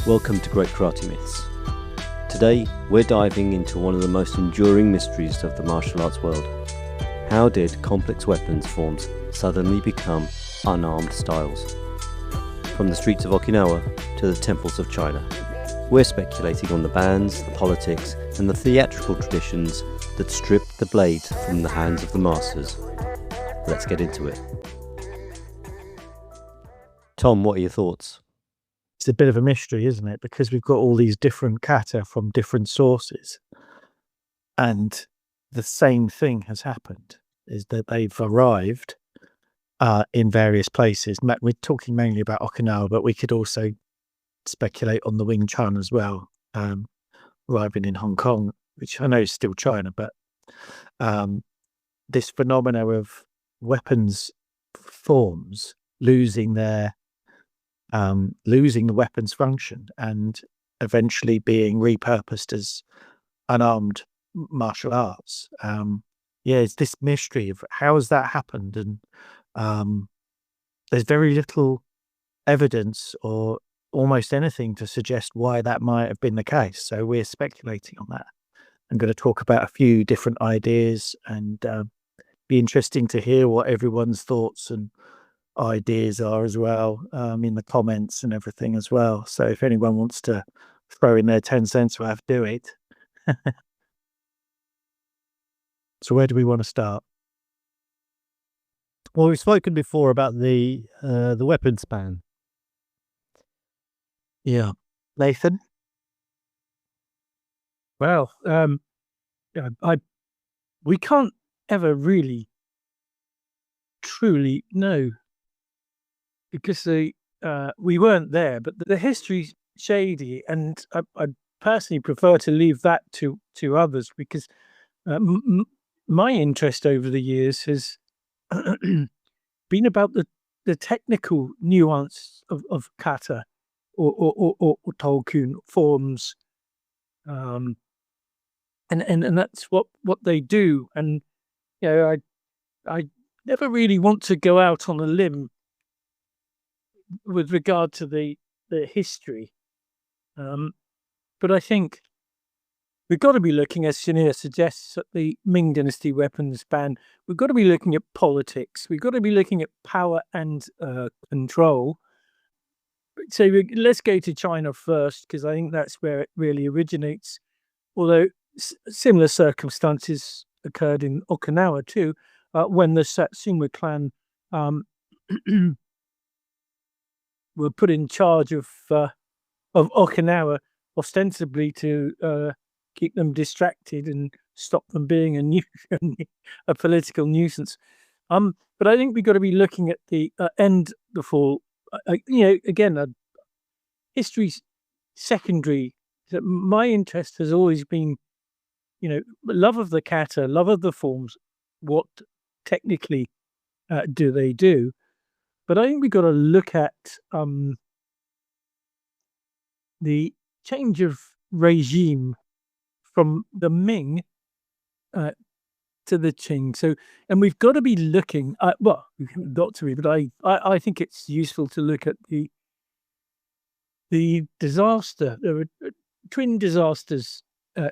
Welcome to Great Karate Myths. Today, we're diving into one of the most enduring mysteries of the martial arts world. How did complex weapons forms suddenly become unarmed styles? From the streets of Okinawa to the temples of China, we're speculating on the bans, the politics, and the theatrical traditions that stripped the blade from the hands of the masters. Let's get into it. Tom, what are your thoughts? It's a bit of a mystery, isn't it? Because we've got all these different kata from different sources, and the same thing has happened, is that they've arrived in various places. We're talking mainly about Okinawa, but we could also speculate on the Wing Chun as well, arriving in Hong Kong, which I know is still China, but this phenomena of weapons forms losing the weapons function and eventually being repurposed as unarmed martial arts. It's this mystery of how has that happened, and there's very little evidence or almost anything to suggest why that might have been the case. So we're speculating on that. I'm going to talk about a few different ideas, and be interesting to hear what everyone's thoughts and ideas are as well, in the comments and everything as well. So if anyone wants to throw in their 10 cents, we'll have to do it. So where do we want to start? Well, we've spoken before about the weapons ban. Yeah. Nathan? Well, we can't ever really truly know, because we weren't there, but the history's shady, and I personally prefer to leave that to others, because my interest over the years has been about the technical nuance of kata or tokun forms, and that's what they do. And I never really want to go out on a limb with regard to the history, but I think we've got to be looking, as Shanir suggests, at the Ming Dynasty weapons ban. We've got to be looking at politics. We've got to be looking at power and control. So let's go to China first, because I think that's where it really originates. Although similar circumstances occurred in Okinawa too, when the Satsuma clan were put in charge of Okinawa, ostensibly to keep them distracted and stop them being a political nuisance. But I think we've got to be looking at the end the fall. Again, history's secondary. My interest has always been, love of the kata, love of the forms. What technically do they do? But I think we've got to look at the change of regime from the Ming to the Qing. So, and we've got to be looking at, well, we've got to be, but I think it's useful to look at the disaster. There were twin disasters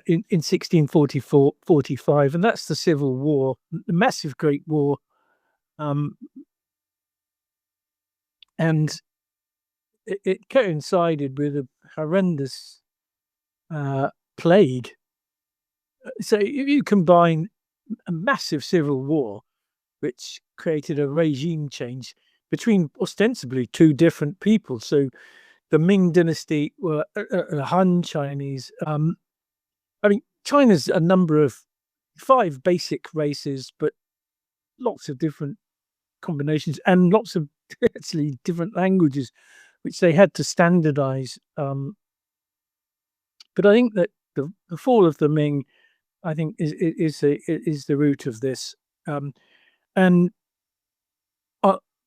in 1644-45, and that's the Civil War, the massive Great War. And it coincided with a horrendous plague. So if you combine a massive civil war, which created a regime change between ostensibly two different people. So the Ming Dynasty were Han Chinese. China's a number of 5 basic races, but lots of different combinations and lots of actually different languages, which they had to standardize. But I think that the fall of the Ming, I think, is the root of this. And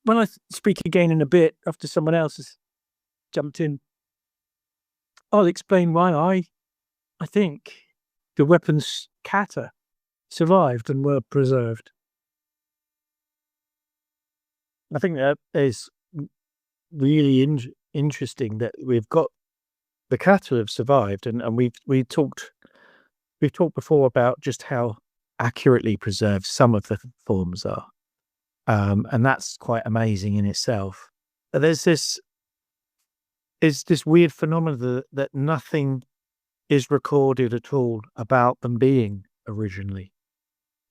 when I speak again in a bit, after someone else has jumped in, I'll explain why I think the weapons kata survived and were preserved. I think that is really interesting that we've got the kata have survived, and we've talked before about just how accurately preserved some of the forms are, and that's quite amazing in itself. But there's this weird phenomenon that nothing is recorded at all about them being originally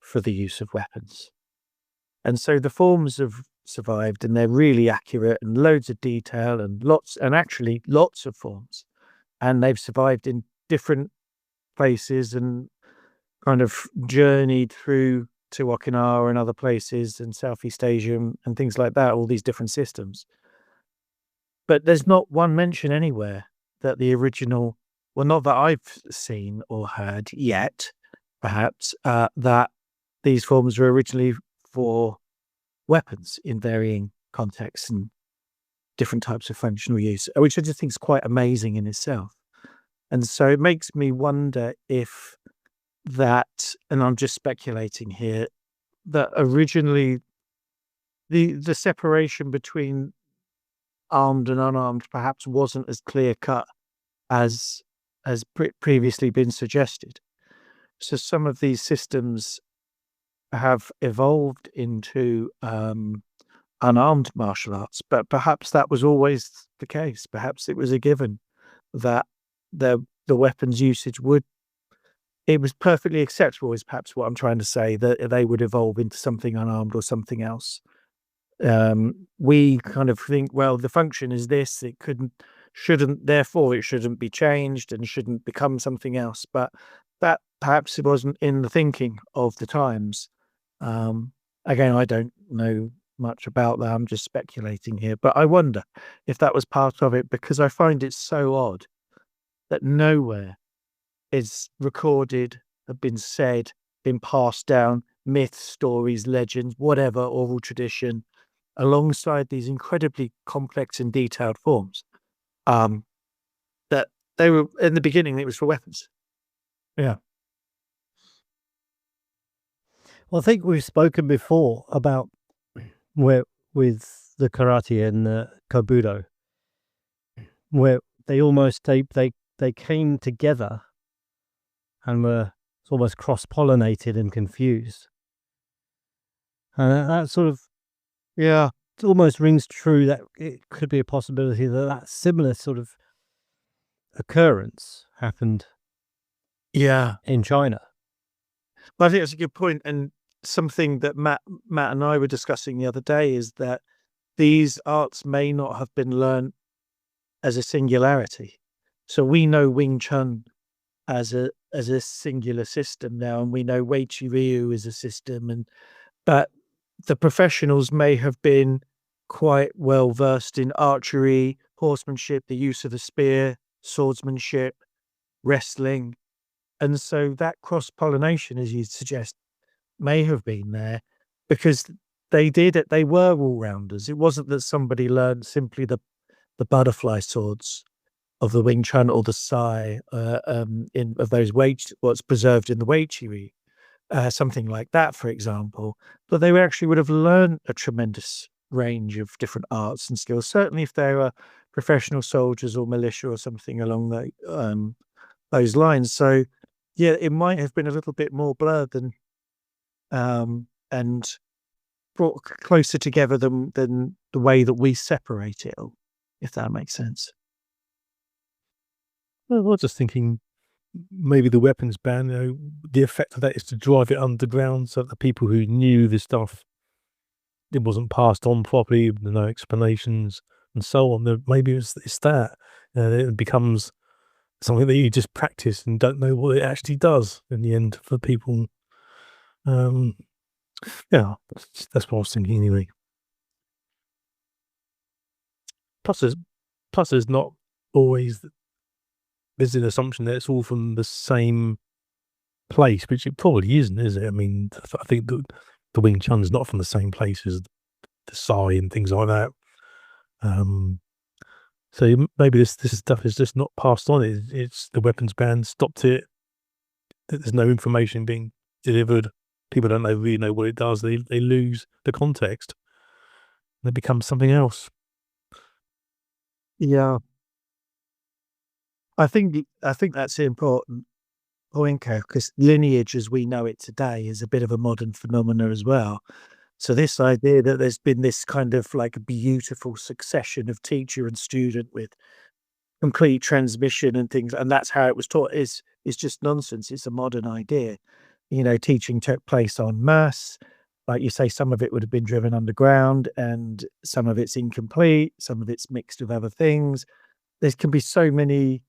for the use of weapons. And so the forms have survived, and they're really accurate, and loads of detail, and actually lots of forms. And they've survived in different places and kind of journeyed through to Okinawa and other places and Southeast Asia and things like that, all these different systems. But there's not one mention anywhere that the original, well, not that I've seen or heard yet, perhaps, that these forms were originally for weapons in varying contexts and different types of functional use, which I just think is quite amazing in itself. And so it makes me wonder if that, and I'm just speculating here, that originally the separation between armed and unarmed perhaps wasn't as clear cut as previously been suggested. So some of these systems have evolved into unarmed martial arts, but perhaps that was always the case. Perhaps it was a given that the weapons usage it was perfectly acceptable, is perhaps what I'm trying to say, that they would evolve into something unarmed or something else. We kind of think, well, the function is this, therefore it shouldn't be changed and shouldn't become something else. But that perhaps it wasn't in the thinking of the times. Again, I don't know much about that. I'm just speculating here, but I wonder if that was part of it, because I find it so odd that nowhere is recorded, have been said, been passed down, myths, stories, legends, whatever, oral tradition, alongside these incredibly complex and detailed forms, that they were, in the beginning, it was for weapons. Yeah. Well, I think we've spoken before about where with the karate and the kobudo, where they almost they came together and were almost cross-pollinated and confused. And that sort of, Yeah. it almost rings true that it could be a possibility that similar sort of occurrence happened Yeah. in China. Well, I think that's a good point. And something that Matt and I were discussing the other day is that these arts may not have been learned as a singularity. So we know Wing Chun as a singular system now, and we know Wei Chi Ryu as a system, but the professionals may have been quite well versed in archery, horsemanship, the use of the spear, swordsmanship, wrestling. And so that cross-pollination, as you suggest, may have been there because they were all-rounders. It wasn't that somebody learned simply the butterfly swords of the Wing Chun or the Sai of those what's preserved in the Wei Chi Ryu, something like that, for example. But they actually would have learned a tremendous range of different arts and skills. Certainly, if they were professional soldiers or militia or something along those lines. So, yeah, it might have been a little bit more blurred than and brought closer together than the way that we separate it all, if that makes sense. Well, I was just thinking maybe the weapons ban, the effect of that is to drive it underground so that the people who knew the stuff, it wasn't passed on properly, no explanations and so on. Maybe it's that. It becomes something that you just practice and don't know what it actually does in the end for people. Yeah, that's what I was thinking anyway. Plus there's not always... There's an assumption that it's all from the same place, which it probably isn't, is it? I mean, I think the Wing Chun is not from the same place as the Sai and things like that. So maybe this stuff is just not passed on. It's the weapons ban stopped it. There's no information being delivered. People don't really know what it does. They lose the context. And it becomes something else. Yeah. I think that's important point, because lineage as we know it today is a bit of a modern phenomena as well. So this idea that there's been this kind of like beautiful succession of teacher and student with complete transmission and things, and that's how it was taught, is just nonsense. It's a modern idea. Teaching took place en masse. Like you say, some of it would have been driven underground, and some of it's incomplete, some of it's mixed with other things. There can be so many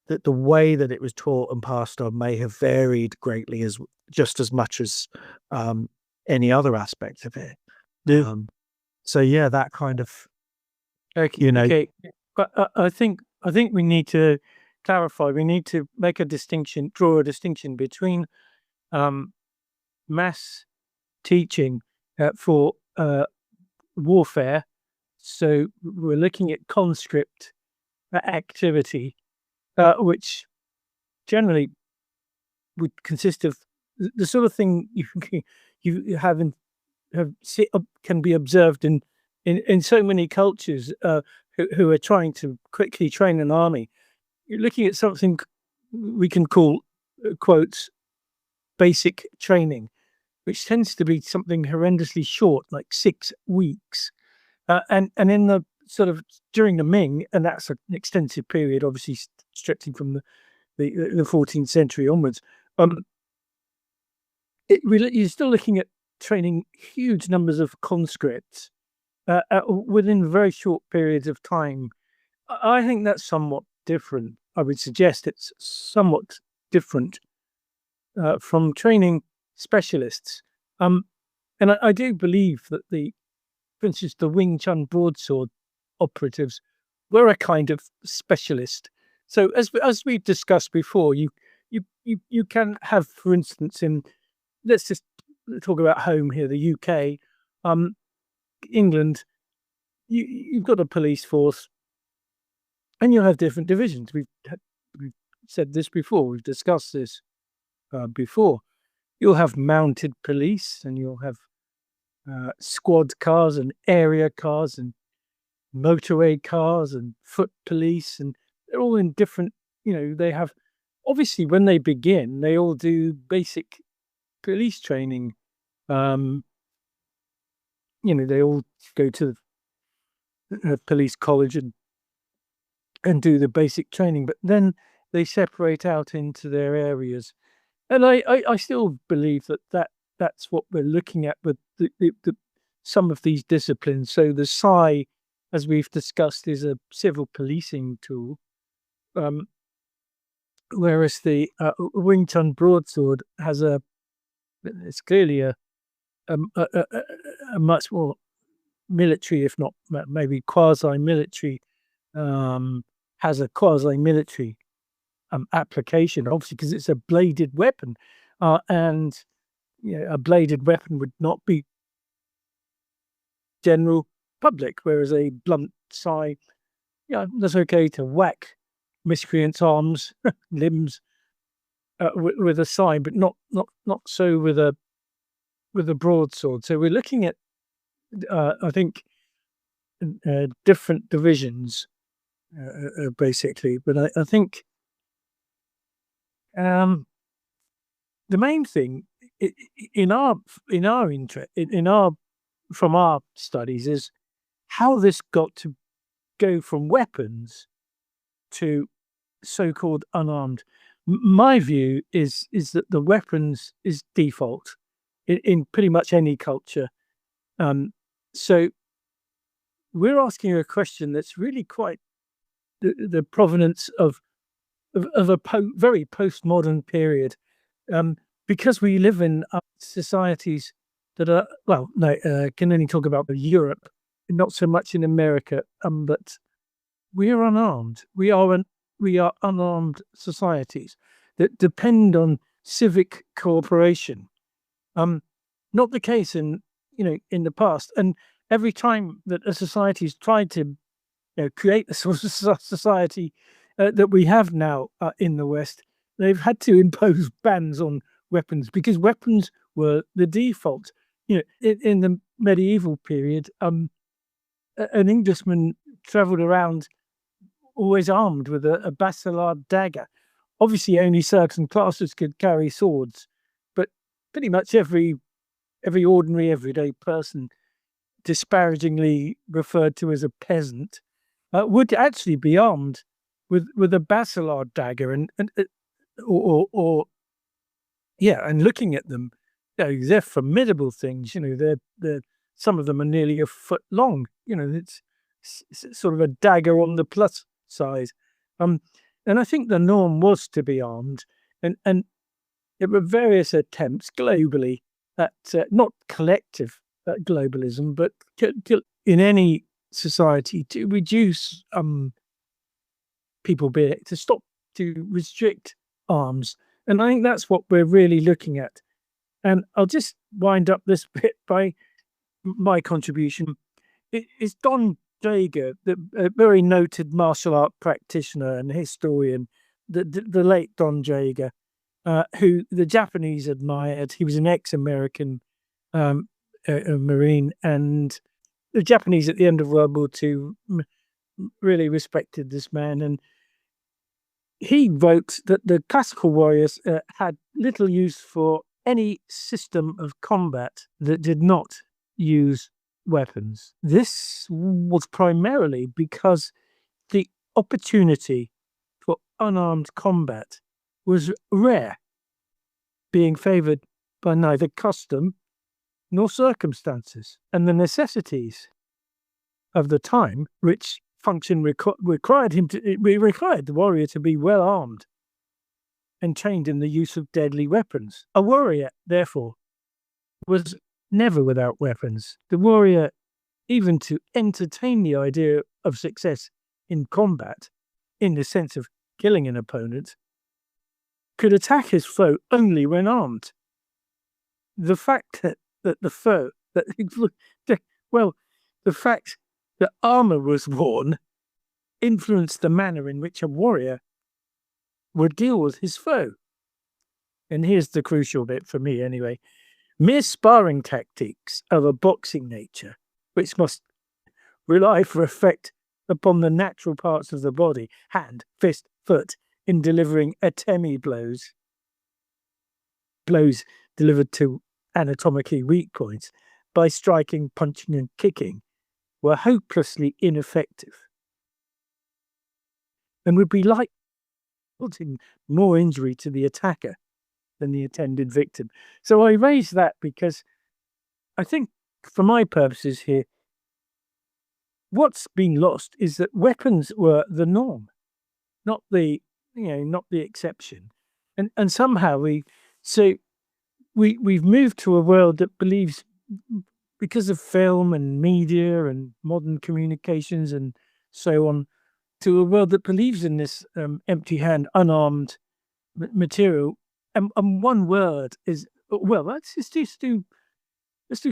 that the way that it was taught and passed on may have varied greatly, as just as much as any other aspect of it. Yeah. So yeah, that kind of Okay, okay. But I think we need to clarify. We need to make a distinction, draw a distinction between mass teaching for warfare. So we're looking at conscript activity, which generally would consist of the sort of thing you can be observed in so many cultures who are trying to quickly train an army. You're looking at something we can call quotes basic training, which tends to be something horrendously short, like 6 weeks, and in the sort of during the Ming, and that's an extensive period, obviously stretching from the 14th century onwards. You're still looking at training huge numbers of conscripts within very short periods of time. I think that's somewhat different. I would suggest it's somewhat different from training specialists. And I do believe that for instance, the Wing Chun broadsword operatives were a kind of specialist. So as we've discussed before, you can have, for instance, let's just talk about home here, the UK, England. You've got a police force, and you'll have different divisions. We've said this before. We've discussed this before. You'll have mounted police, and you'll have squad cars and area cars and motorway cars and foot police, and they're all in different. They have, obviously, when they begin, they all do basic police training. They all go to police college and do the basic training, but then they separate out into their areas. And I still believe that's what we're looking at with some of these disciplines. So the Sai, as we've discussed, is a civil policing tool, whereas the Wing Chun broadsword it's clearly a much more military, if not maybe quasi-military, has a quasi-military application, obviously, because it's a bladed weapon, and a bladed weapon would not be general public, whereas a blunt Sai, that's okay to whack miscreants' arms, limbs with a Sai, but not so with a broadsword. So we're looking at, I think, different divisions, basically. But I think the main thing from our studies is how this got to go from weapons to so-called unarmed. My view is that the weapons is default in pretty much any culture. So we're asking a question that's really quite the provenance of a very postmodern period, because we live in societies that are, can only talk about Europe, not so much in America, but we are unarmed. We are unarmed societies that depend on civic cooperation. Not the case in the past. And every time that a society's tried to create the sort of society that we have now in the West, they've had to impose bans on weapons because weapons were the default. In the medieval period, an Englishman travelled around always armed with a bacillard dagger. Obviously, only certain classes could carry swords, but pretty much every ordinary, everyday person, disparagingly referred to as a peasant, would actually be armed with a bacillard dagger, and looking at them, they're formidable things. They're some of them are nearly a foot long. It's sort of a dagger on the plus size. And I think the norm was to be armed, and there were various attempts globally at not collective globalism, but in any society to reduce people to restrict arms. And I think that's what we're really looking at. And I'll just wind up this bit by my contribution. It's Don Jaeger, a very noted martial art practitioner and historian, the late Don Jaeger, who the Japanese admired. He was an ex-American Marine, and the Japanese at the end of World War II really respected this man. And he wrote that the classical warriors had little use for any system of combat that did not use weapons. This was primarily because the opportunity for unarmed combat was rare, being favoured by neither custom nor circumstances, and the necessities of the time, which function required the warrior to be well armed and trained in the use of deadly weapons. A warrior, therefore, was never without weapons. The warrior, even to entertain the idea of success in combat, in the sense of killing an opponent, could attack his foe only when armed. The fact that the fact that armor was worn influenced the manner in which a warrior would deal with his foe. And here's the crucial bit for me anyway. Mere sparring tactics of a boxing nature, which must rely for effect upon the natural parts of the body, hand, fist, foot, in delivering atemi blows delivered to anatomically weak points by striking, punching and kicking, were hopelessly ineffective and would be like causing more injury to the attacker than the intended victim. So I raise that because I think, for my purposes here, what's been lost is that weapons were the norm, not the exception. And somehow we've moved to a world that believes, because of film and media and modern communications and so on, to a world that believes in this empty hand, unarmed material. And one word is, well, let's do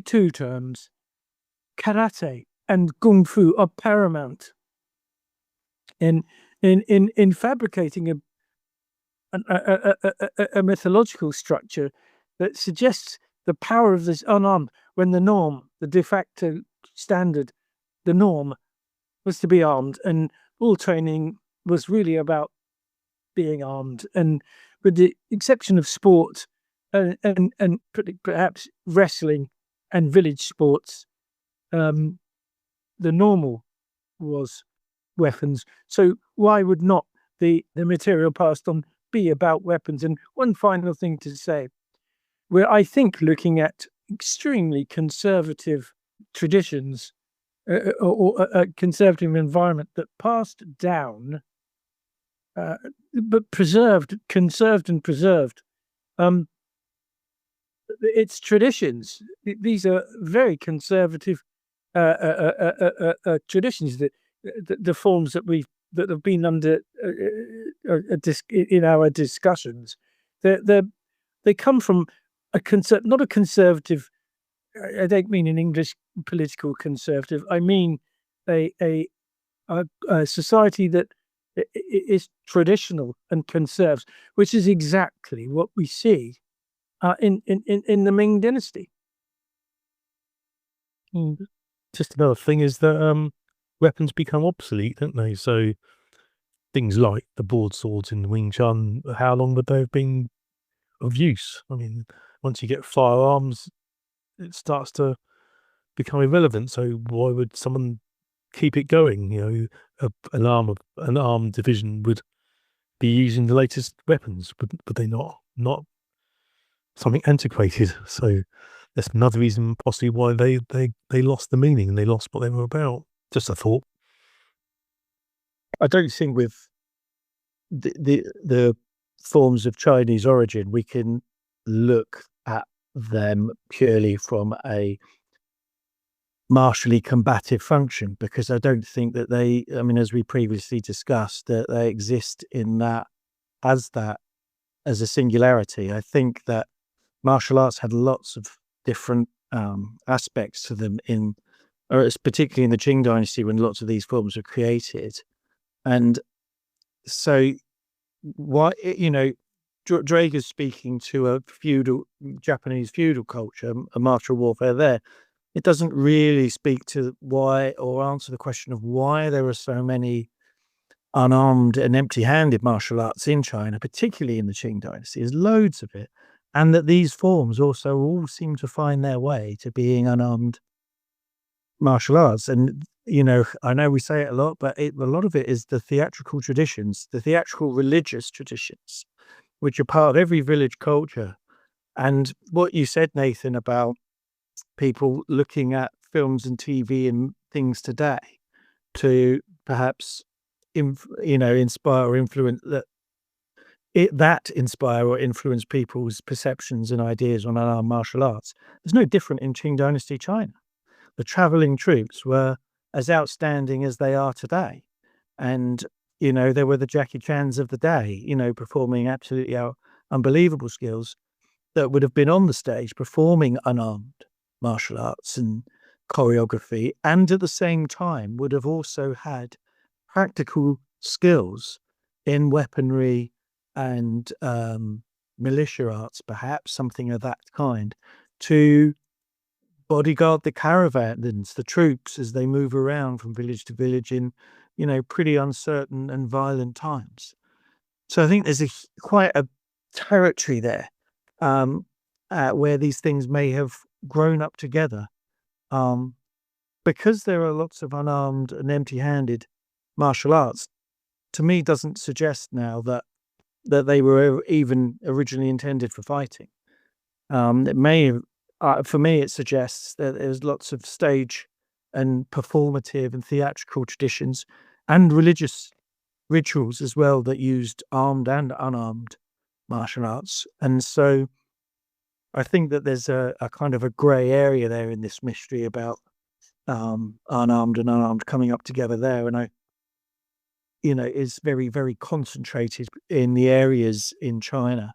two terms. Karate and kung fu are paramount in fabricating a mythological structure that suggests the power of this unarmed, when the norm, the de facto standard, the norm was to be armed, and all training was really about being armed. And with the exception of sport and perhaps wrestling and village sports, the normal was weapons. So why would not the material passed on be about weapons? And one final thing to say, we're, I think, looking at extremely conservative traditions or a conservative environment that passed down, but conserved and preserved its traditions. These are very conservative traditions, that the forms that have been under in our discussions. They come from not a conservative. I don't mean an English political conservative. I mean a society that is traditional and conserves, which is exactly what we see in the Ming Dynasty. Just another thing is that weapons become obsolete, don't they? So things like the broadswords in Wing Chun, how long would they have been of use? I mean, once you get firearms, it starts to become irrelevant. So why would someone keep it going? An armed division would be using the latest weapons, but they not something antiquated. So that's another reason possibly why they lost the meaning and they lost what they were about. Just a thought. I don't think with the forms of Chinese origin we can look at them purely from a martially combative function, because I don't think that they, I mean, as we previously discussed, that they exist in that as a singularity. I think that martial arts had lots of different aspects to them or it's particularly in the Qing dynasty when lots of these forms were created. And so why, Draeger's speaking to a Japanese feudal culture, a martial warfare there. It doesn't really speak to why or answer the question of why there are so many unarmed and empty-handed martial arts in China, particularly in the Qing dynasty. There's loads of it. And that these forms also all seem to find their way to being unarmed martial arts. And, I know we say it a lot, but a lot of it is the theatrical traditions, the theatrical religious traditions, which are part of every village culture. And what you said, Nathan, about people looking at films and TV and things today to perhaps, inspire or influence inspire or influence people's perceptions and ideas on unarmed martial arts. There's no different in Qing Dynasty China. The traveling troops were as outstanding as they are today. And, there were the Jackie Chans of the day, performing absolutely unbelievable skills that would have been on the stage performing unarmed martial arts and choreography, and at the same time would have also had practical skills in weaponry and militia arts, perhaps something of that kind, to bodyguard the caravans, the troops, as they move around from village to village in, pretty uncertain and violent times. So I think there's quite a territory there where these things may have grown up together, because there are lots of unarmed and empty-handed martial arts. To me, doesn't suggest now that they were even originally intended for fighting. It may have, for me, it suggests that there's lots of stage and performative and theatrical traditions and religious rituals as well that used armed and unarmed martial arts. And so I think that there's a kind of a grey area there in this mystery about unarmed and unarmed coming up together there. And is very, very concentrated in the areas in China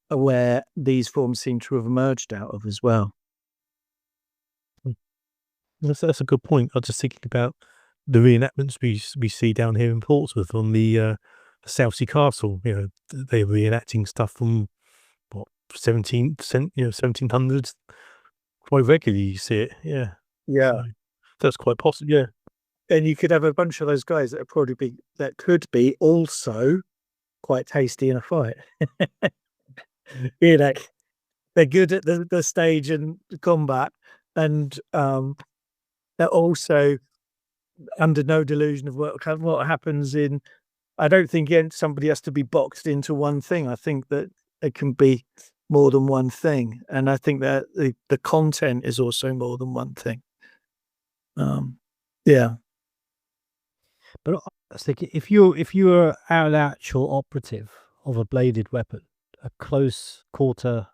where these forms seem to have emerged out of as well. That's a good point. I was just thinking about the reenactments we see down here in Portsmouth on the Southsea Castle. They're reenacting stuff from 1700s. Quite regularly you see it. Yeah. So that's quite possible. Yeah. And you could have a bunch of those guys that could be also quite tasty in a fight. They're good at the stage and combat, and they're also under no delusion of what happens in. I don't think somebody has to be boxed into one thing. I think that it can be more than one thing, and I think that the content is also more than one thing. Yeah. But I was thinking, if you're an actual operative of a bladed weapon, a close quarter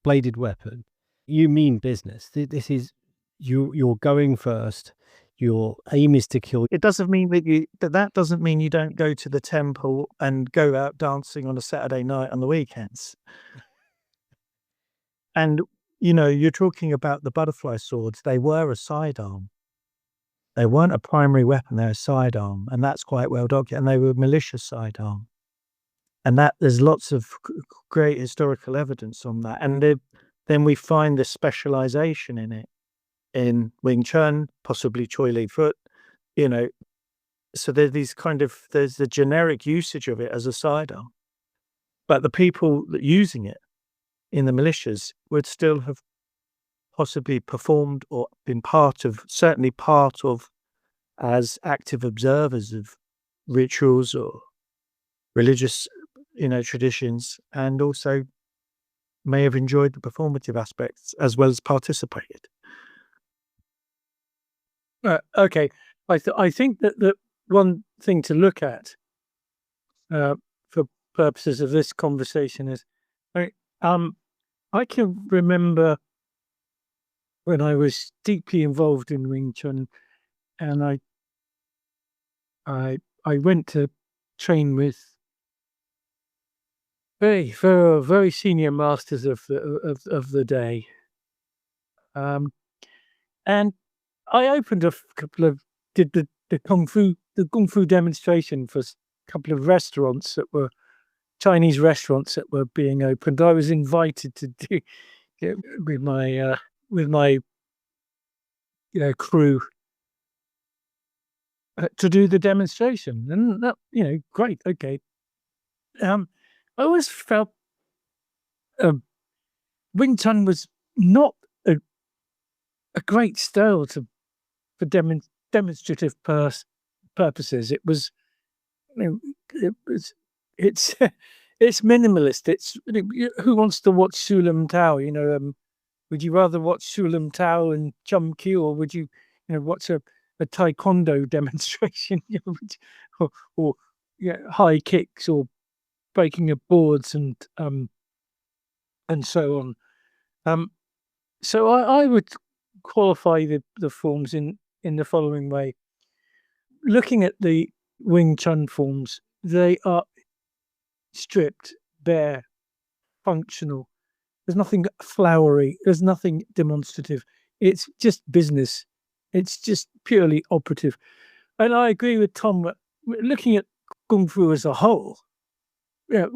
bladed weapon, you mean business. This is you're going first. Your aim is to kill. It doesn't mean that doesn't mean you don't go to the temple and go out dancing on a Saturday night on the weekends. And you're talking about the butterfly swords. They were a sidearm. They weren't a primary weapon, they're a sidearm, and that's quite well documented. And they were militia sidearm. And that there's lots of great historical evidence on that. And then we find the specialization in it in Wing Chun, possibly Choi Li Fut, So there's the generic usage of it as a sidearm, but the people that using it in the militias would still have possibly performed or been certainly part of as active observers of rituals or religious, traditions, and also may have enjoyed the performative aspects as well as participated. Okay, I think that the one thing to look at for purposes of this conversation is, I can remember when I was deeply involved in Wing Chun, and I went to train with very senior masters of the day, and I opened did the kung fu demonstration for a couple of restaurants that were Chinese restaurants that were being opened. I was invited to do with my crew to do the demonstration, and that great. Okay, I always felt Wing Chun was not a great style for demonstrative purposes. It was, it's it's minimalist. It's who wants to watch Sulam Tao? Would you rather watch Sulam Tao and Chum Kiu, or would you watch a taekwondo demonstration, or high kicks or breaking of boards and so on. So I would qualify the forms in the following way. Looking at the Wing Chun forms, they are stripped, bare, functional. There's nothing flowery. There's nothing demonstrative. It's just business. It's just purely operative. And I agree with Tom. Looking at Kung Fu as a whole, I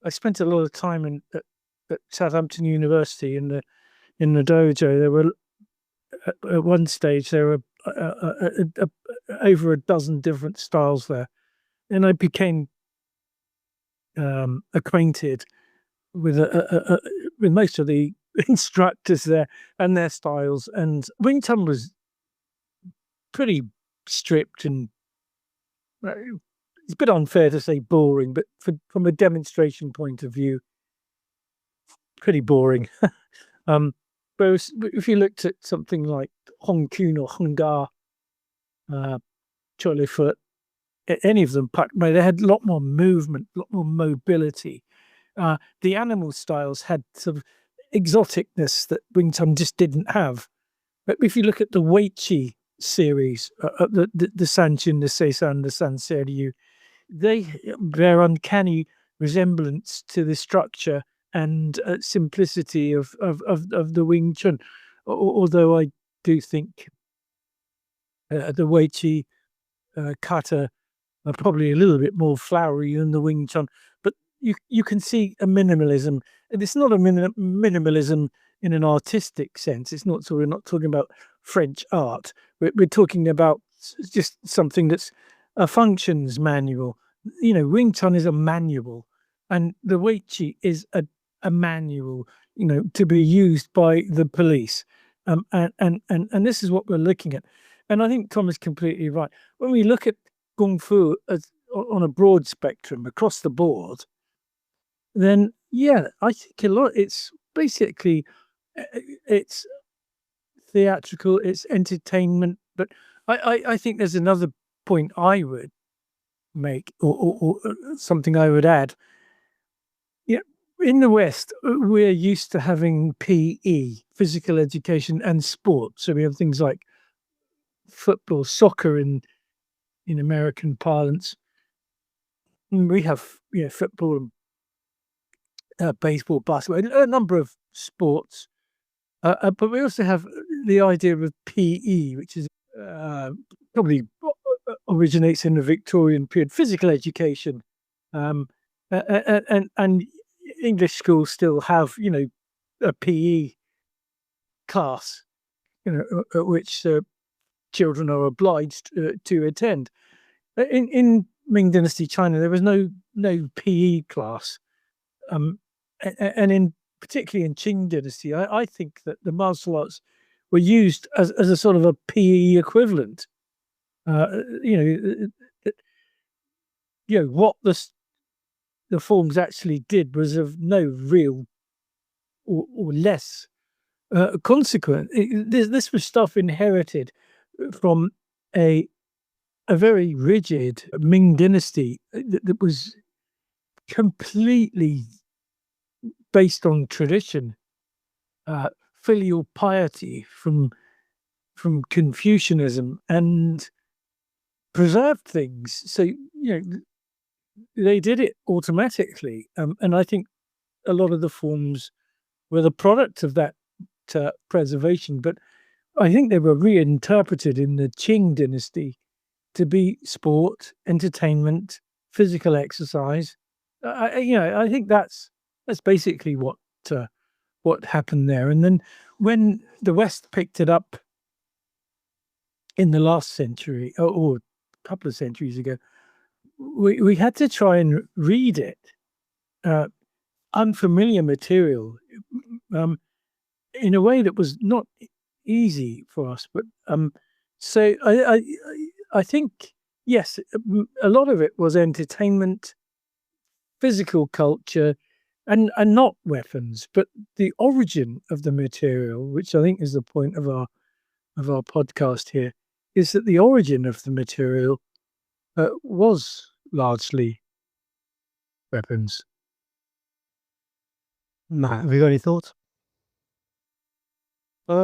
spent a lot of time at Southampton University in the dojo. There were at one stage there were over a dozen different styles there, and I became acquainted with most of the instructors there and their styles. And Wing Chun was pretty stripped, and it's a bit unfair to say boring, but from a demonstration point of view, pretty boring. Whereas if you looked at something like Hong Kun or Hung Gar, Choi Foot, any of them, they had a lot more movement, a lot more mobility. The animal styles had sort of exoticness that Wing Chun just didn't have. But if you look at the Wei Chi series, the Sanchin, the Seisan, the San Seryu, their uncanny resemblance to the structure and simplicity of the Wing Chun. Although I do think the Wei Chi kata are probably a little bit more flowery than the Wing Chun, but you can see a minimalism, and it's not a minimalism in an artistic sense. It's not, so we're not talking about French art. We're talking about just something that's a functions manual. Wing Chun is a manual, and the Wei Chi is a manual, to be used by the police. And this is what we're looking at. And I think Tom is completely right. When we look at Kung Fu on a broad spectrum across the board, then I think a lot. It's basically it's theatrical, it's entertainment. But I think there's another point I would make, or something I would add. In the West, we're used to having PE, physical education, and sport. So we have things like football, soccer in American parlance. We have football, baseball, basketball, a number of sports. But we also have the idea of PE, which is probably originates in the Victorian period, physical education, and English schools still have a PE class, at which children are obliged to attend. in Ming Dynasty China, there was no PE class, and in particularly in Qing Dynasty, I think that the martial arts were used as a sort of a PE equivalent. You know, what the forms actually did was of no real or less consequence. This was stuff inherited from a very rigid Ming Dynasty that was completely based on tradition, filial piety from Confucianism, and preserved things. So, you know, they did it automatically, and I think a lot of the forms were the product of that preservation. But I think they were reinterpreted in the Qing Dynasty to be sport, entertainment, physical exercise. I think that's basically what happened there. And then when the West picked it up in the last century, or a couple of centuries ago, we had to try and read it, unfamiliar material, in a way that was not easy for us. But so I think, yes, a lot of it was entertainment, physical culture, and not weapons. But the origin of the material, which I think is the point of our podcast here, is that the origin of the material was largely weapons. Matt, have you got any thoughts? I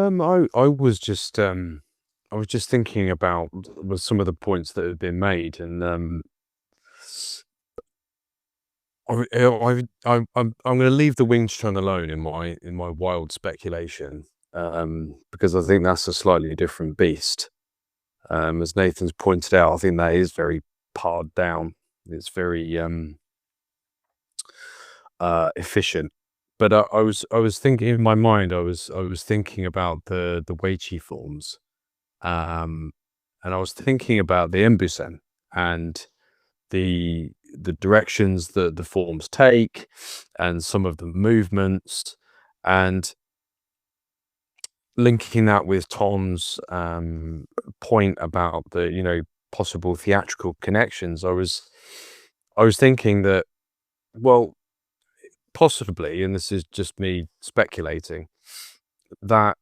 was just thinking about some of the points that have been made, and I'm going to leave the Wing Chun alone in my wild speculation, because I think that's a slightly different beast. As Nathan's pointed out, I think that is very pared down. It's very efficient. But I was thinking in my mind, I was thinking about the Weiqi forms, and I was thinking about the Embusen and the directions that the forms take, and some of the movements, and linking that with Tom's point about the possible theatrical connections. I was thinking that, well, possibly, and this is just me speculating, that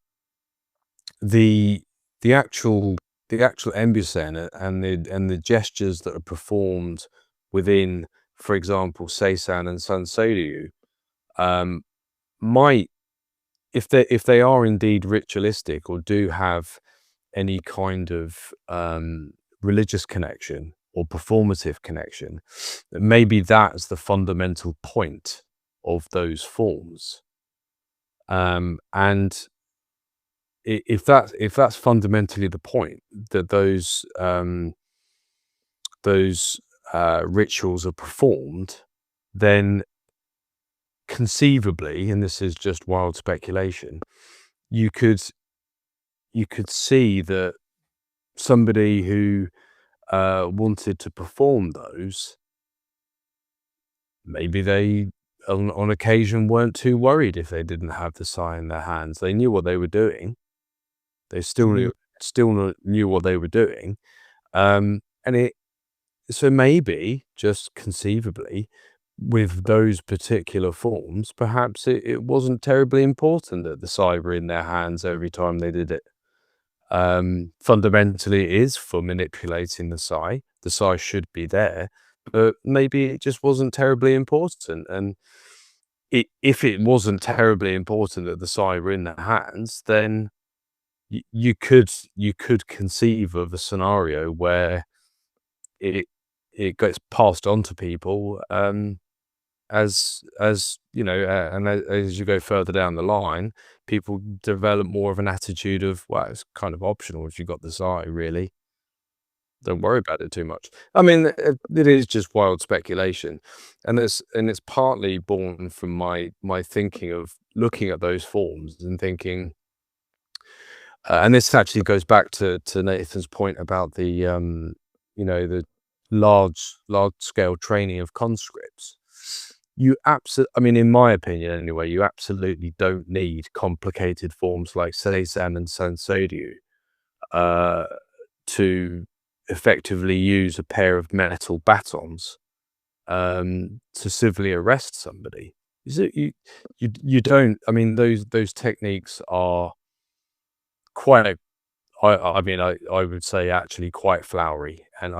the actual Embusen and the gestures that are performed within, for example, Seisan and Sanseiyu, might, if they are indeed ritualistic or do have any kind of religious connection or performative connection, maybe that's the fundamental point of those forms. And if that's fundamentally the point, that those rituals are performed, then conceivably, and this is just wild speculation, you could see that somebody who wanted to perform those, maybe they on occasion weren't too worried if they didn't have the sai in their hands. They knew what they were doing. They still knew what they were doing, and so maybe, just conceivably, with those particular forms, perhaps it wasn't terribly important that the sai were in their hands every time they did it. Fundamentally, it is for manipulating the sai. The sai should be there, but maybe it just wasn't terribly important. And if it wasn't terribly important that the sai were in their hands, then you could conceive of a scenario where it gets passed on to people, as you know, and as you go further down the line, people develop more of an attitude of, well, it's kind of optional if you got the sai, really. Don't worry about it too much. I mean, it is just wild speculation, and it's partly born from my thinking of looking at those forms and thinking, and this actually goes back to Nathan's point about the large scale training of conscripts, I mean, in my opinion anyway, you absolutely don't need complicated forms like Seisan and Sansodyu to effectively use a pair of metal batons to civilly arrest somebody. You don't. I mean, those techniques are quite. I mean, I would say actually quite flowery, and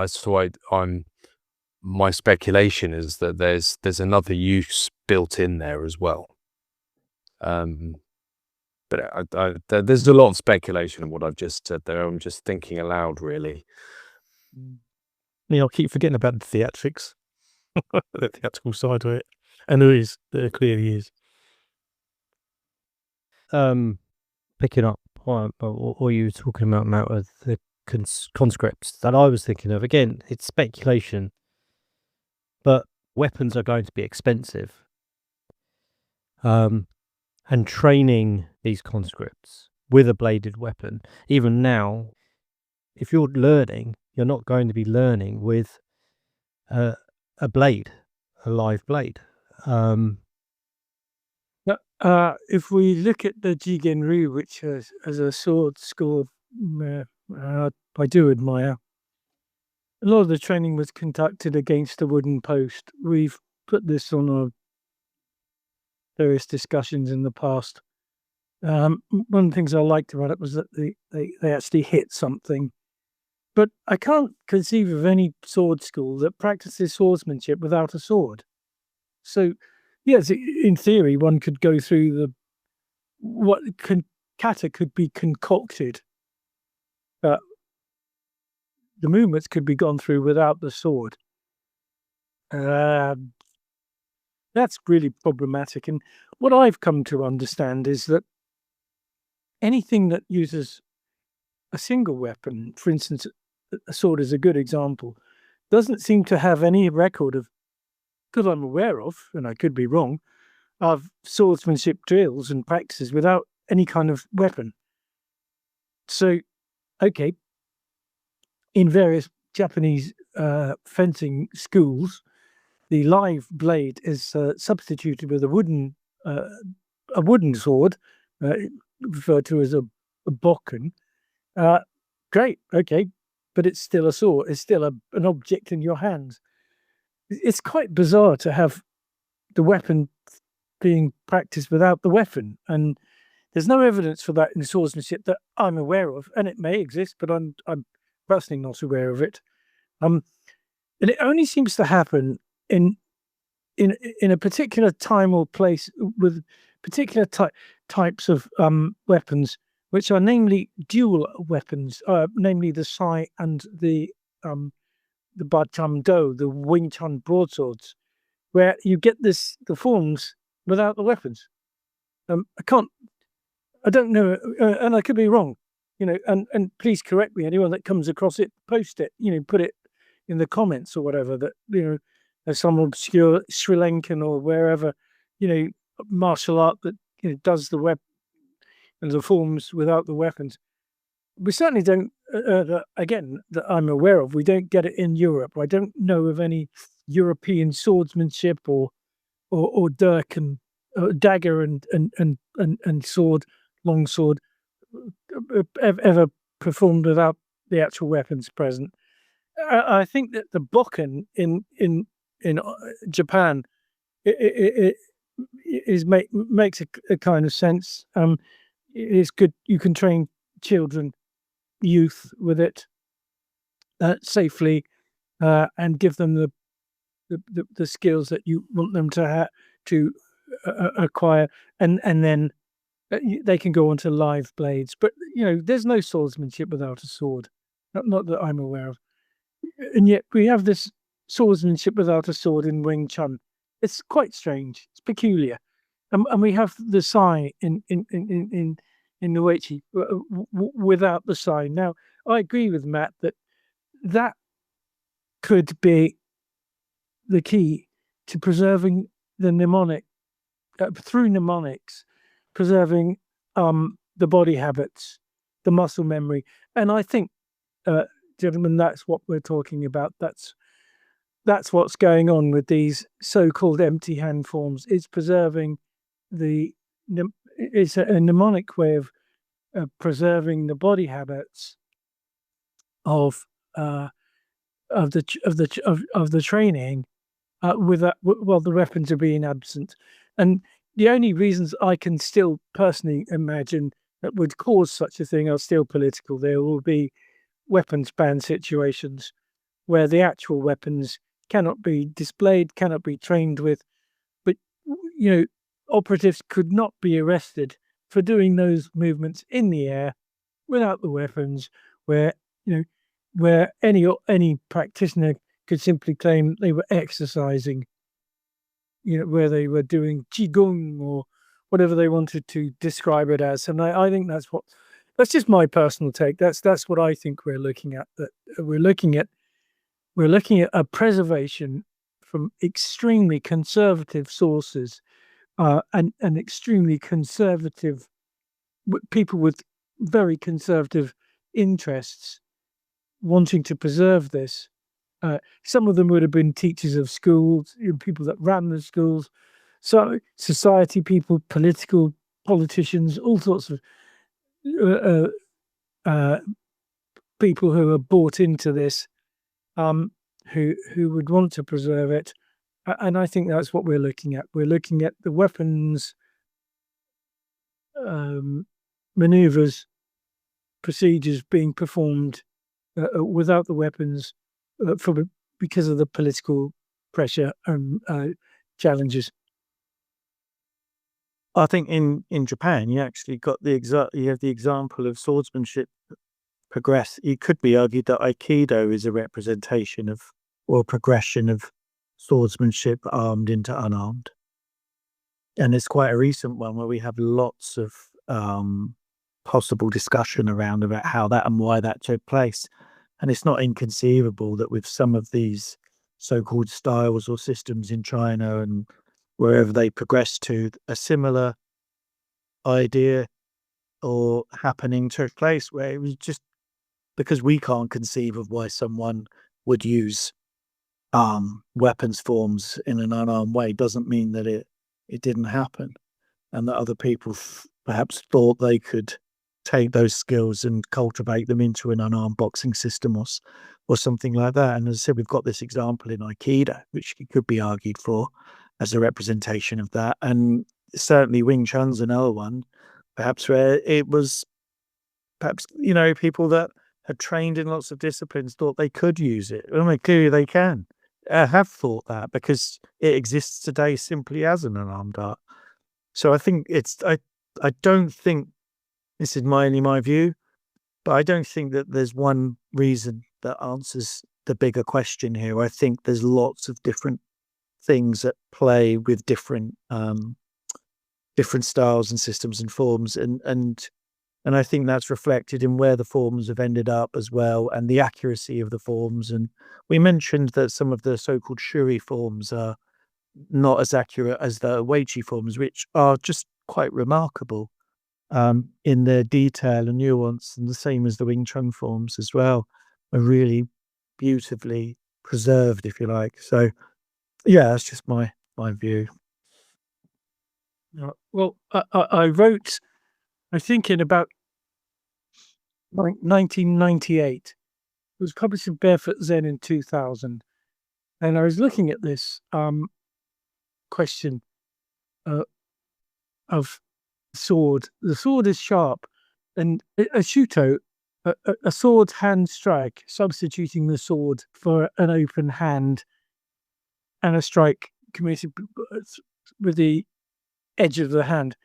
my speculation is that there's another use built in there as well. But there's a lot of speculation in what I've just said there. I'm just thinking aloud, really. I keep forgetting about the theatrics, the theatrical side of it, and there clearly is. Picking up what you were talking about, Matt, with the conscripts that I was thinking of. Again, it's speculation, but weapons are going to be expensive. And training these conscripts with a bladed weapon, even now, if you're learning, you're not going to be learning with a blade, a live blade. If we look at the Jigenryu, which has a sword school, I do admire. A lot of the training was conducted against a wooden post. We've put this on our various discussions in the past. One of the things I liked about it was that they actually hit something. But I can't conceive of any sword school that practices swordsmanship without a sword. So, yes, in theory, one could go through kata could be concocted. The movements could be gone through without the sword. That's really problematic. And what I've come to understand is that anything that uses a single weapon, for instance, a sword is a good example, doesn't seem to have any record of, because I'm aware of, and I could be wrong, of swordsmanship drills and practices without any kind of weapon. So, okay, in various Japanese fencing schools, the live blade is substituted with a wooden sword, referred to as a bokken. Great, okay, but it's still a sword. It's still an object in your hands. It's quite bizarre to have the weapon being practiced without the weapon, and there's no evidence for that in swordsmanship that I'm aware of, and it may exist, but I'm personally not aware of it. And it only seems to happen in a particular time or place with particular types of weapons, which are namely dual weapons, namely the sai and the Bacham Do, the Wing Chun broadswords, where you get the forms without the weapons. I don't know, and I could be wrong, and please correct me, anyone that comes across it, post it, put it in the comments or whatever, that, there's some obscure Sri Lankan or wherever, martial art that does the forms without the weapons. We certainly don't, again, that I'm aware of, we don't get it in Europe. I don't know of any European swordsmanship or dirk and dagger and sword, long sword, ever performed without the actual weapons present. I think that the bokken in Japan makes a kind of sense. It's good. You can train children, youth with it safely, and give them the skills that you want them to acquire, and then they can go on to live blades. But there's no swordsmanship without a sword, not that I'm aware of. And yet we have this swordsmanship without a sword in Wing Chun. It's quite strange. It's peculiar, and we have the sai in Uechi without the sai. Now, I agree with Matt that could be the key to preserving the mnemonic through mnemonics, preserving the body habits, the muscle memory, and I think, gentlemen, that's what we're talking about. That's that's what's going on with these so-called empty hand forms. It's preserving it's a mnemonic way of preserving the body habits of the training with that while the weapons are being absent. And the only reasons I can still personally imagine that would cause such a thing are still political. There will be weapons ban situations where the actual weapons cannot be displayed, cannot be trained with, but operatives could not be arrested for doing those movements in the air without the weapons, where any practitioner could simply claim they were exercising, where they were doing qigong or whatever they wanted to describe it as. And I think that's just my personal take. That's what I think we're looking at. That we're looking at a preservation from extremely conservative sources, and extremely conservative people with very conservative interests wanting to preserve this. Some of them would have been teachers of schools, people that ran the schools, so society people, politicians, all sorts of people who are bought into this, who would want to preserve it. And I think that's what we're looking at. We're looking at the weapons, maneuvers, procedures being performed without the weapons because of the political pressure and challenges. I think in Japan, you actually got you have the example of swordsmanship progress. It could be argued that Aikido is a representation of or progression of swordsmanship armed into unarmed. And it's quite a recent one where we have lots of possible discussion around about how that and why that took place. And it's not inconceivable that with some of these so-called styles or systems in China and wherever they progress to, a similar idea or happening took place, where it was just because we can't conceive of why someone would use weapons forms in an unarmed way doesn't mean that it didn't happen, and that other people perhaps thought they could take those skills and cultivate them into an unarmed boxing system or something like that. And as I said, we've got this example in Aikido, which could be argued for as a representation of that. And certainly Wing Chun's another one, perhaps where it was perhaps, people that had trained in lots of disciplines thought they could use it. I mean, clearly they can have thought that because it exists today simply as an unarmed art. So I think I don't think, this is only my view, but I don't think that there's one reason that answers the bigger question here. I think there's lots of different things at play with different styles and systems and forms, and I think that's reflected in where the forms have ended up as well, and the accuracy of the forms. And we mentioned that some of the so-called shuri forms are not as accurate as the weichi forms, which are just quite remarkable in their detail and nuance, and the same as the Wing Chun forms as well, are really beautifully preserved, if you like. So yeah, that's just my view. Well, I wrote, I think in about 1998, it was published in Barefoot Zen in 2000, and I was looking at this question of sword. The sword is sharp, and a shuto, a sword hand strike, substituting the sword for an open hand and a strike committed with the edge of the hand.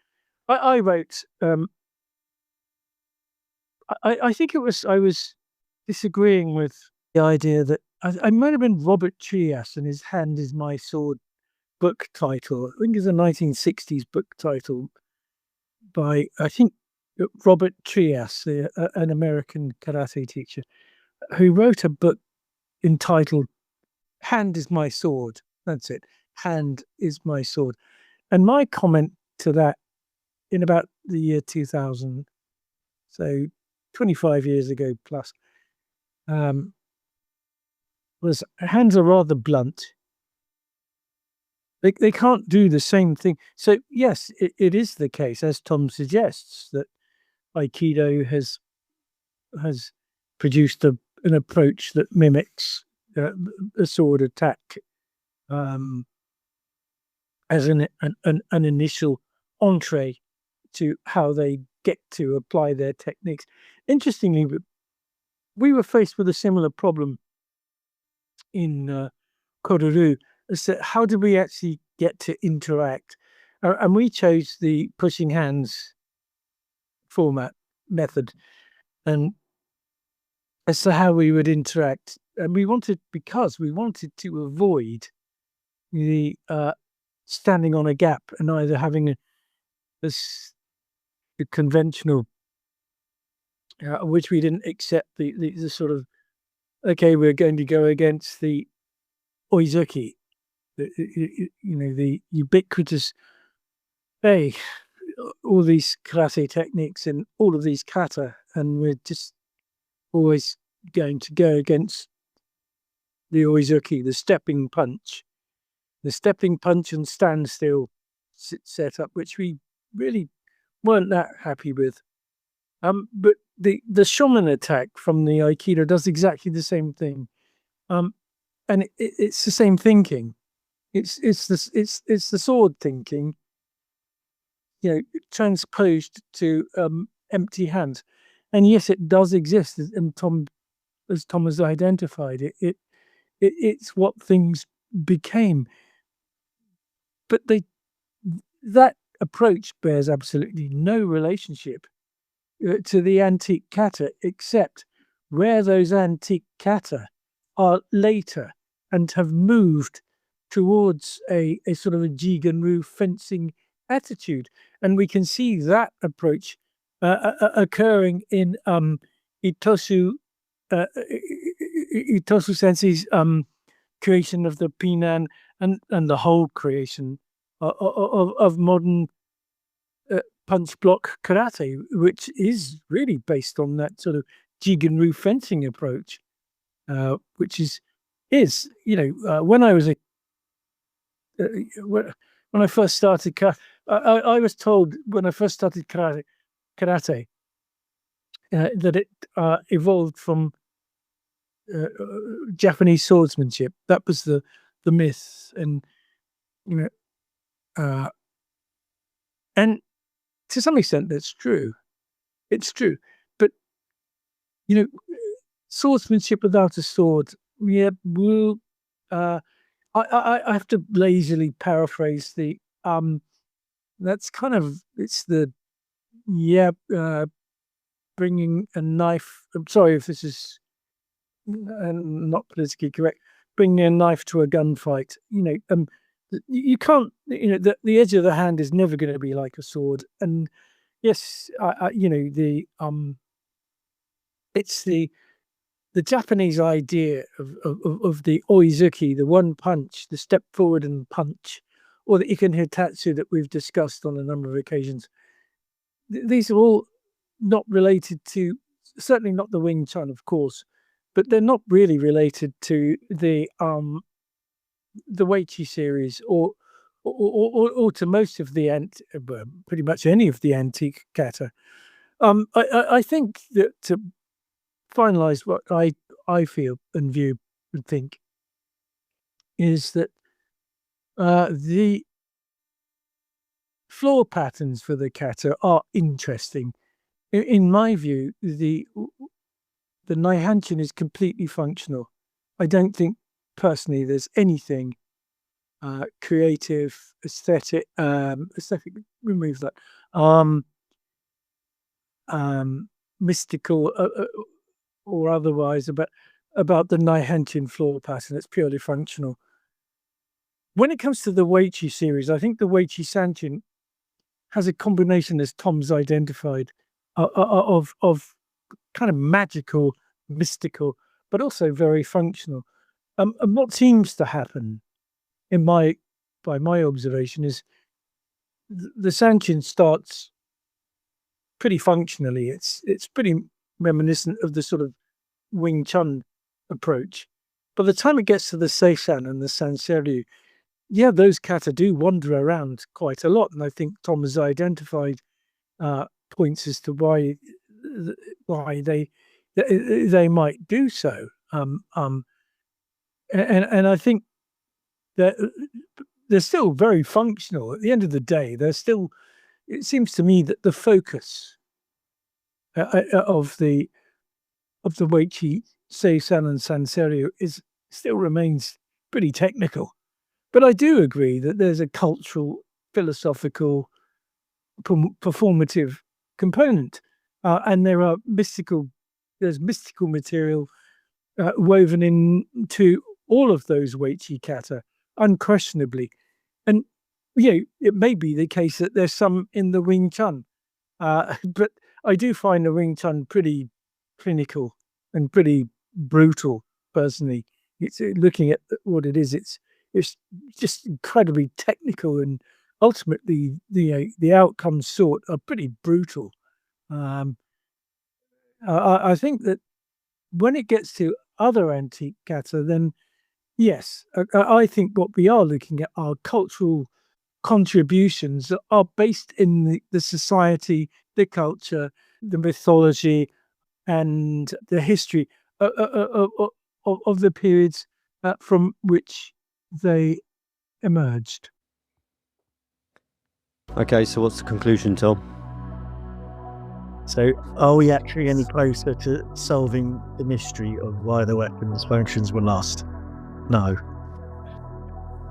I wrote, I think I was disagreeing with the idea that I might have been Robert Trias and His Hand is My Sword book title. I think it's a 1960s book title by, I think, Robert Trias, an American karate teacher, who wrote a book entitled Hand is My Sword. That's it. Hand is my sword. And my comment to that in about the year 2000, so 25 years ago plus, was hands are rather blunt. They can't do the same thing. So yes, it is the case, as Tom suggests, that Aikido has produced an approach that mimics a sword attack as an initial entree to how they get to apply their techniques. Interestingly, we were faced with a similar problem in Koruru. So how do we actually get to interact? And we chose the pushing hands method, and as to how we would interact. And because we wanted to avoid the standing on a gap and either having the conventional, which we didn't accept, the sort of, okay, we're going to go against the oizuki, the ubiquitous, hey, all these karate techniques and all of these kata, and we're just always going to go against the oizuki, the stepping punch and standstill setup, which we really weren't that happy with. But the shomen attack from the Aikido does exactly the same thing, and it's the same thinking. It's the sword thinking, transposed to empty hands. And yes, it does exist, and as Tom has identified it's what things became. But that approach bears absolutely no relationship to the antique kata, except where those antique kata are later and have moved towards a sort of a Jigenryu fencing attitude. And we can see that approach occurring in Itosu Sensei's creation of the Pinan and the whole creation of modern punch block karate, which is really based on that sort of Jigenryu fencing approach, which is when I was when I first started I was told when I first started karate that it evolved from Japanese swordsmanship. That was the myth, and and to some extent that's true. It's true, but swordsmanship without a sword, will. I have to lazily paraphrase the that's kind of, it's the bringing a knife. I'm sorry if this is not politically correct. Bringing a knife to a gunfight. You can't. The edge of the hand is never going to be like a sword. And yes, it's the Japanese idea of the oizuki, the one punch, the step forward and punch, or the iken hitatsu that we've discussed on a number of occasions. These are all not related to, certainly not the Wing Chun, of course, but they're not really related to the Weichi series or to most of the pretty much any of the antique kata. I think that to finalize what I feel and view and think is that the floor patterns for the kata are interesting. In my view, the Naihanchin is completely functional. I don't think personally there's anything creative, aesthetic, remove that, mystical or otherwise about the Naihanchin floor pattern. It's purely functional. When it comes to the Weichi series, I think the Weichi Sanchin has a combination, as Tom's identified, of kind of magical, mystical, but also very functional. And what seems to happen, by my observation, is the Sanchin starts pretty functionally. It's pretty reminiscent of the sort of Wing Chun approach, by the time it gets to the Seisan and the Sanseiryu, yeah, those kata do wander around quite a lot, and I think Tom has identified points as to why they might do so. And I think that they're still very functional. At the end of the day, they're still. It seems to me that the focus of the Weichi, Seisan, and Sanseiryu still remains pretty technical. But I do agree that there's a cultural, philosophical, performative component, and there's mystical material woven into all of those Weichi kata, unquestionably. And it may be the case that there's some in the Wing Chun, but I do find the Wing Chun pretty clinical and pretty brutal. Personally, it's looking at what it is. It's just incredibly technical, and ultimately the outcomes sought are pretty brutal. I think that when it gets to other antique kata, then yes, I think what we are looking at are cultural contributions that are based in the society, the culture, the mythology, and the history of the periods from which they emerged. Okay, so what's the conclusion, Tom? So, are we actually any closer to solving the mystery of why the weapons functions were lost? No.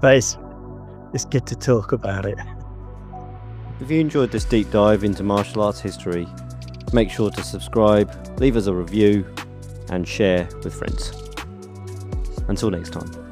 But it's good to talk about it. If you enjoyed this deep dive into martial arts history, make sure to subscribe, leave us a review, and share with friends. Until next time.